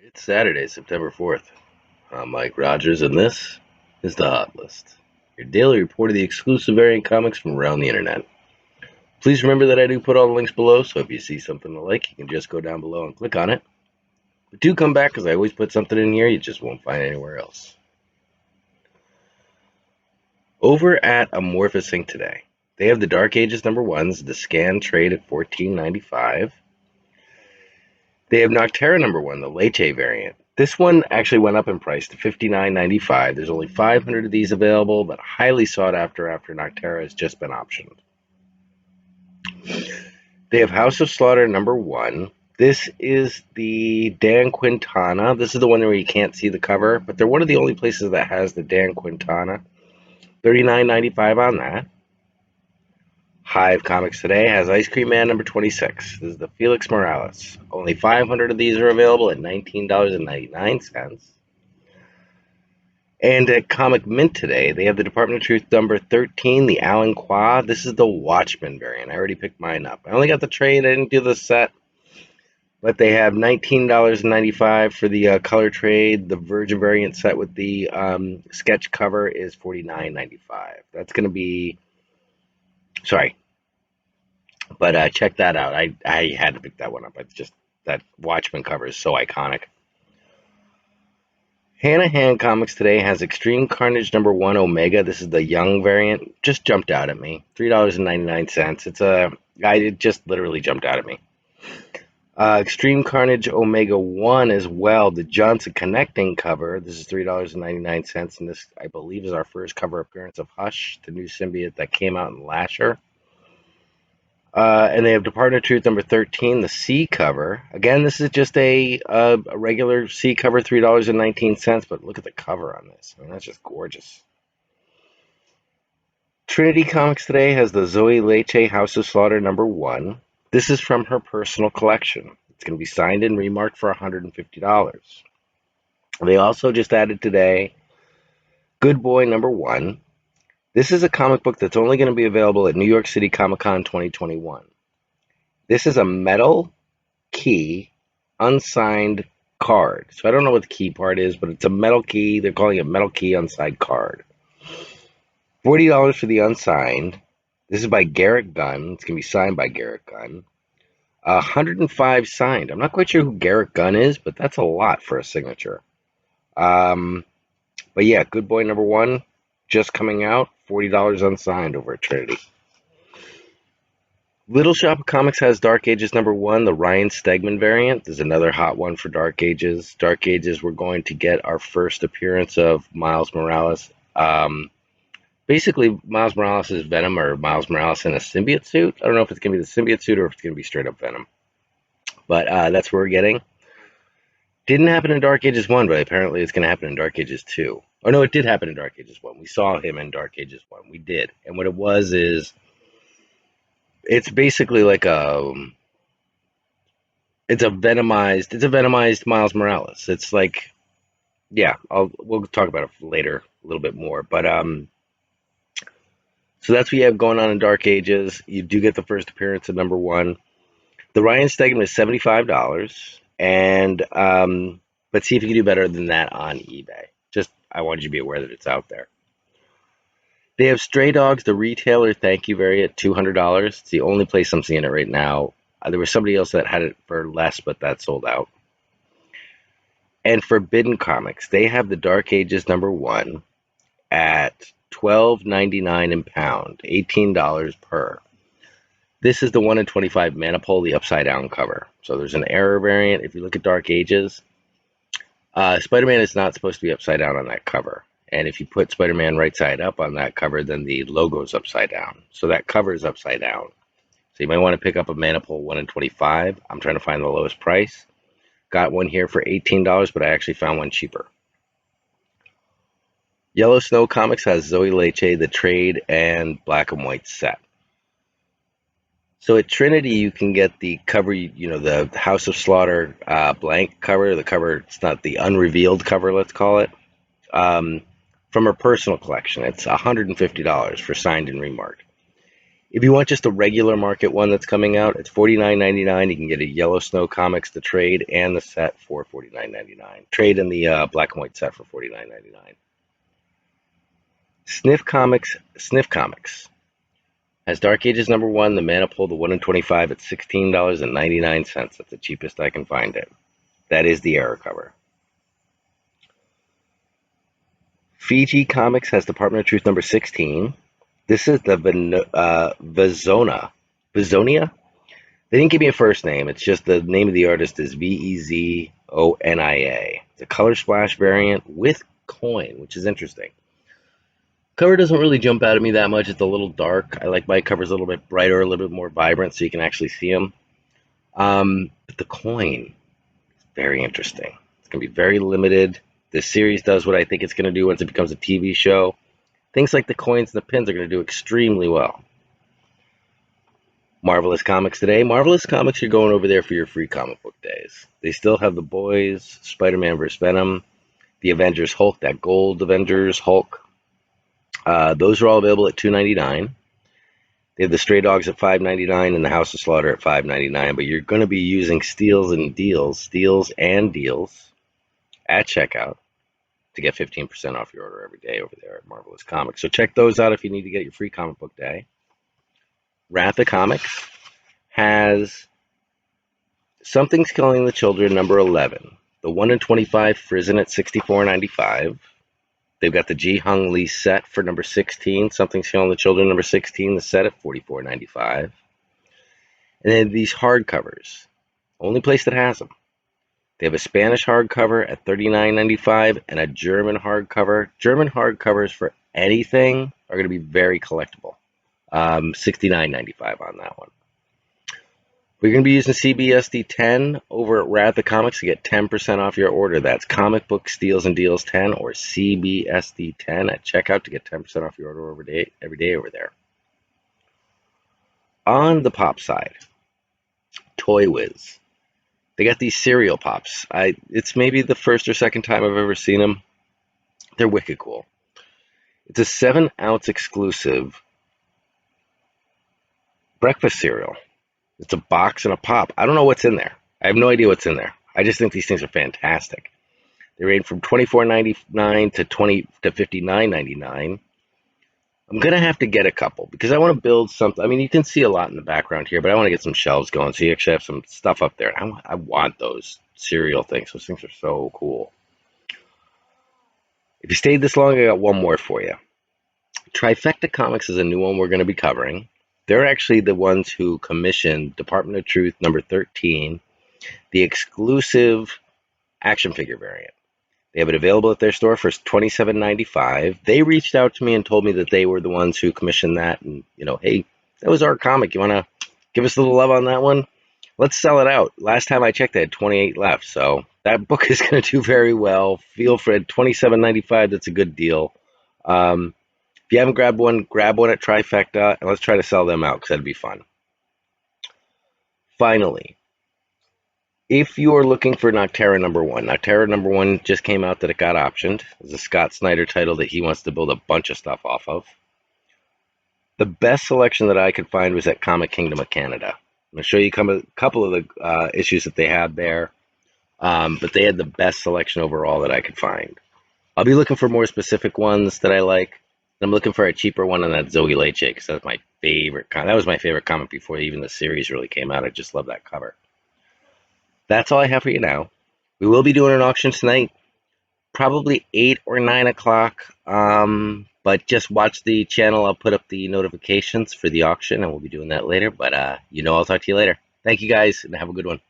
It's Saturday, September 4th. I'm Mike Rogers, and this is the Hot List, your daily report of the exclusive variant comics from around the internet. Please remember that I do put all the links below, so if you see something to like, you can just go down below and click on it. But do come back, because I always put something in here you just won't find anywhere else. Over at Amorphous Inc. today, they have the Dark Ages #1s, the scan trade at $14.95. They have Nocterra #1, the Leche variant. This one actually went up in price to $59.95. There's only 500 of these available, but highly sought after Nocterra has just been optioned. They have House of Slaughter #1. This is the Dan Quintana. This is the one where you can't see the cover, but they're one of the only places that has the Dan Quintana. $39.95 on that. Hive Comics today has Ice Cream Man #26. This is the Felix Morales. Only 500 of these are available at $19.99. And at Comic Mint today, they have the Department of Truth #13, the Alan Qua. This is the Watchmen variant. I already picked mine up. I only got the trade. I didn't do the set. But they have $19.95 for the color trade. The Virgin variant set with the sketch cover is $49.95. That's going to be... Sorry. But check that out. I had to pick that one up. It's just that Watchmen cover is so iconic. Hand Comics today has Extreme Carnage #1 Omega. This is the young variant. Just jumped out at me. $3.99. It just literally jumped out at me. Extreme Carnage Omega 1 as well. The Johnson Connecting cover. This is $3.99, and this, I believe, is our first cover appearance of Hush, the new symbiote that came out in Lasher. And they have Department of Truth #13, the C cover. Again, this is just a regular C cover, $3.19, but look at the cover on this. I mean, that's just gorgeous. Trinity Comics today has the Zoe Leche House of Slaughter #1. This is from her personal collection. It's going to be signed and remarked for $150. They also just added today Good Boy #1. This is a comic book that's only going to be available at New York City Comic Con 2021. This is a metal key, unsigned card. So I don't know what the key part is, but it's a metal key. They're calling it metal key unsigned card. $40 for the unsigned. This is by Garrett Gunn. It's going to be signed by Garrett Gunn. 105 signed. I'm not quite sure who Garrett Gunn is, but that's a lot for a signature. But yeah, Good Boy #1 just coming out. $40 unsigned over at Trinity. Little Shop of Comics has Dark Ages #1, the Ryan Stegman variant. There's another hot one for Dark Ages. Dark Ages, we're going to get our first appearance of Miles Morales. Basically, Miles Morales is Venom, or Miles Morales in a symbiote suit. I don't know if it's going to be the symbiote suit or if it's going to be straight up Venom. But that's what we're getting. Didn't happen in Dark Ages 1, but apparently it's going to happen in Dark Ages 2. Oh, no, it did happen in Dark Ages 1. We saw him in Dark Ages 1. We did. And what it was is, it's basically like it's a venomized Miles Morales. It's like, yeah, we'll talk about it later a little bit more. But so that's what you have going on in Dark Ages. You do get the first appearance of #1. The Ryan Stegman is $75, and but see if you can do better than that on eBay. Just, I wanted you to be aware that it's out there. They have Stray Dogs, the retailer thank you variant, $200. It's the only place I'm seeing it right now. There was somebody else that had it for less, but that sold out. And Forbidden Comics, they have the Dark Ages #1 at $12.99 in pound, $18 per. This is the 1 in 25 Manipole, the upside down cover. So there's an error variant. If you look at Dark Ages, Spider-Man is not supposed to be upside down on that cover. And if you put Spider-Man right side up on that cover, then the logo is upside down. So that cover is upside down. So you might want to pick up a Manipole 1 in 25. I'm trying to find the lowest price. Got one here for $18, but I actually found one cheaper. Yellow Snow Comics has Zoe Leche, the trade, and black and white set. So at Trinity, you can get the cover, the House of Slaughter blank cover. The cover, it's not the unrevealed cover, let's call it. From her personal collection. It's $150 for signed and remarked. If you want just a regular market one that's coming out, it's $49.99. You can get a Yellow Snow Comics, the trade, and the set for $49.99. Trade and the black and white set for $49.99. Sniff Comics has Dark Ages #1, the Maniple, the 1 in 25 at $16.99. That's the cheapest I can find it. That is the error cover. Fiji Comics has Department of Truth #16. This is the Vizonia. They didn't give me a first name. It's just the name of the artist is Vezonia. It's a color splash variant with coin, which is interesting. Cover doesn't really jump out at me that much. It's a little dark. I like my covers a little bit brighter, a little bit more vibrant, so you can actually see them. But the coin is very interesting. It's going to be very limited. This series does what I think it's going to do once it becomes a TV show. Things like the coins and the pins are going to do extremely well. Marvelous Comics today. Marvelous Comics, you're going over there for your free comic book days. They still have The Boys, Spider-Man vs. Venom, The Avengers Hulk, that gold Avengers Hulk. Those are all available at $2.99. They have the Stray Dogs at $5.99 and the House of Slaughter at $5.99. But you're going to be using steals and deals at checkout to get 15% off your order every day over there at Marvelous Comics. So check those out if you need to get your free comic book day. Wrath of Comics has Something's Killing the Children #11. The 1 in 25 Frizzen at $64.95. They've got the Ji Hung Lee set for #16. Something's Killing the Children #16. The set at $44.95. And then these hardcovers. Only place that has them. They have a Spanish hardcover at $39.95 and a German hardcover. German hardcovers for anything are going to be very collectible. $69.95 on that one. We're going to be using CBS&D 10 over at Wrath of Comics to get 10% off your order. That's Comic Book Steals and Deals 10 or CBS&D 10 at checkout to get 10% off your order every day over there. On the pop side, Toy Wiz. They got these cereal pops. It's maybe the first or second time I've ever seen them. They're wicked cool. It's a 7-ounce exclusive breakfast cereal. It's a box and a pop. I don't know what's in there. I have no idea what's in there. I just think these things are fantastic. They range from $24.99 to $59.99. I'm going to have to get a couple because I want to build something. I mean, you can see a lot in the background here, but I want to get some shelves going so you actually have some stuff up there. I want those cereal things. Those things are so cool. If you stayed this long, I got one more for you. Trifecta Comics is a new one we're going to be covering. They're actually the ones who commissioned Department of Truth #13, the exclusive action figure variant. They have it available at their store for $27.95. They reached out to me and told me that they were the ones who commissioned that. And, hey, that was our comic. You want to give us a little love on that one? Let's sell it out. Last time I checked, they had 28 left. So that book is going to do very well. Feel for it. $27.95. That's a good deal. If you haven't grabbed one, grab one at Trifecta, and let's try to sell them out because that'd be fun. Finally, if you are looking for Nocterra #1, Nocterra #1 just came out that it got optioned. It's a Scott Snyder title that he wants to build a bunch of stuff off of. The best selection that I could find was at Comic Kingdom of Canada. I'm going to show you a couple of the issues that they had there, but they had the best selection overall that I could find. I'll be looking for more specific ones that I like. I'm looking for a cheaper one on that Zoe Leche because that's my favorite. That was my favorite comic before even the series really came out. I just love that cover. That's all I have for you now. We will be doing an auction tonight, probably 8 or 9 o'clock. But just watch the channel. I'll put up the notifications for the auction, and we'll be doing that later. But I'll talk to you later. Thank you guys, and have a good one.